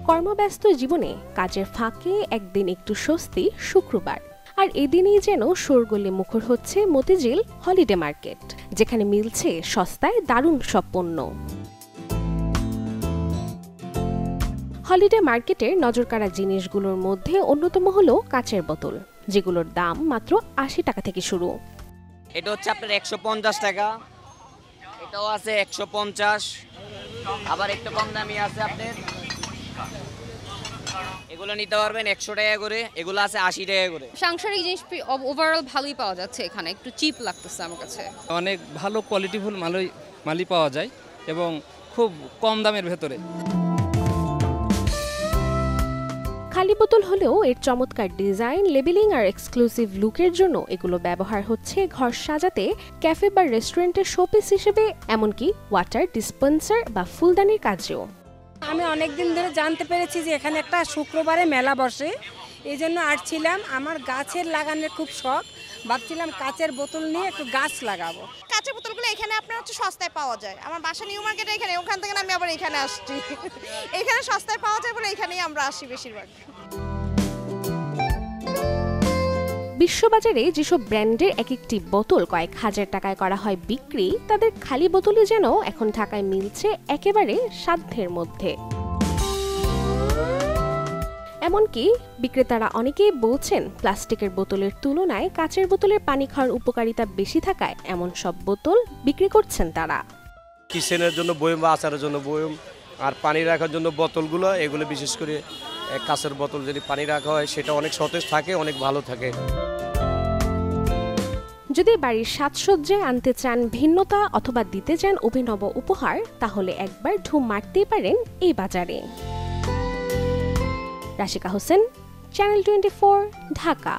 কর্মব্যস্ত জীবনে কাজের ফাঁকে একদিন একটু স্বস্তি শুক্রবার, আর এদিনেই যেন শোরগোলে মুখর হচ্ছে মতিঝিল হলিডে মার্কেট, যেখানে মিলছে সস্তায় দারুণ সব পণ্য। হলিডে মার্কেটের নজরকাড়া জিনিসগুলোর মধ্যে অন্যতম হলো কাচের বোতল, যেগুলোর দাম মাত্র ৮০ টাকা থেকে শুরু। এটা হচ্ছে আপনার ১৫০ টাকা, এটাও আছে ১৫০, আবার একটু কম দামি আছে আপনার, এগুলো নিতে পারবেন ১০০ টাকা করে, এগুলো আছে ৮০ টাকা করে। সাংসারিক জিনিস ওভারঅল ভালোই পাওয়া যাচ্ছে এখানে, একটু চিপ লাগতেছে আমার কাছে। অনেক ভালো কোয়ালিটিফুল মালই পাওয়া যায় এবং খুব কম দামের ভেতরে। খালি বোতল হলেও এর চমৎকার ডিজাইন, লেবেলিং আর এক্সক্লুসিভ লুকের জন্য এগুলো ব্যবহার হচ্ছে ঘর সাজাতে, ক্যাফে বা রেস্টুরেন্টের শোপিস হিসেবে, এমনকি ওয়াটার ডিসপেন্সার বা ফুলদানির কাজেও। আমি অনেকদিন ধরে জানতে পেরেছি যে এখানে একটা শুক্রবারে মেলা বসে, এই জন্য আসছিলাম। আমার গাছের লাগানোর খুব শখ, ভাবছিলাম কাচের বোতল নিয়ে একটু গাছ লাগাবো। কাচের বোতলগুলো এখানে আপনার হচ্ছে সস্তায় পাওয়া যায়। আমার বাসা নিউ মার্কেটে এখানে, ওখান থেকে আমি আবার এখানে আসছি। এখানে সস্তায় পাওয়া যায় বলে এখানেই আমরা আসি বেশিরভাগ। বিশ্ববাজারে যেসব ব্র্যান্ডের এক একটি বোতল কয়েক হাজার টাকায় করা হয় বিক্রি, তাদের খালি বোতলই যেন এখন ঢাকায় মিলছে একেবারে সাধ্যের মধ্যে। এমনকি বিক্রেতারা অনেকেই বলছেন, প্লাস্টিকের বোতলের তুলনায় কাচের বোতলের পানি খাওয়ার উপকারিতা বেশি থাকায় এমন সব বোতল বিক্রি করছেন তারা। কিচেনের জন্য বয়ম বা আচারের জন্য বয়ম, আর পানি রাখার জন্য বোতলগুলো, এগুলো বিশেষ করে কাচের বোতল যদি পানি রাখা হয় সেটা অনেক সতেজ থাকে, অনেক ভালো থাকে। যদি বাড়ির সাজসজ্জায় আনতে চান ভিন্নতা অথবা দিতে চান অভিনব উপহার, তাহলে একবার ঢুঁ মারতেই পারেন এই বাজারে। রাশিকা হোসেন, চ্যানেল 24, ঢাকা।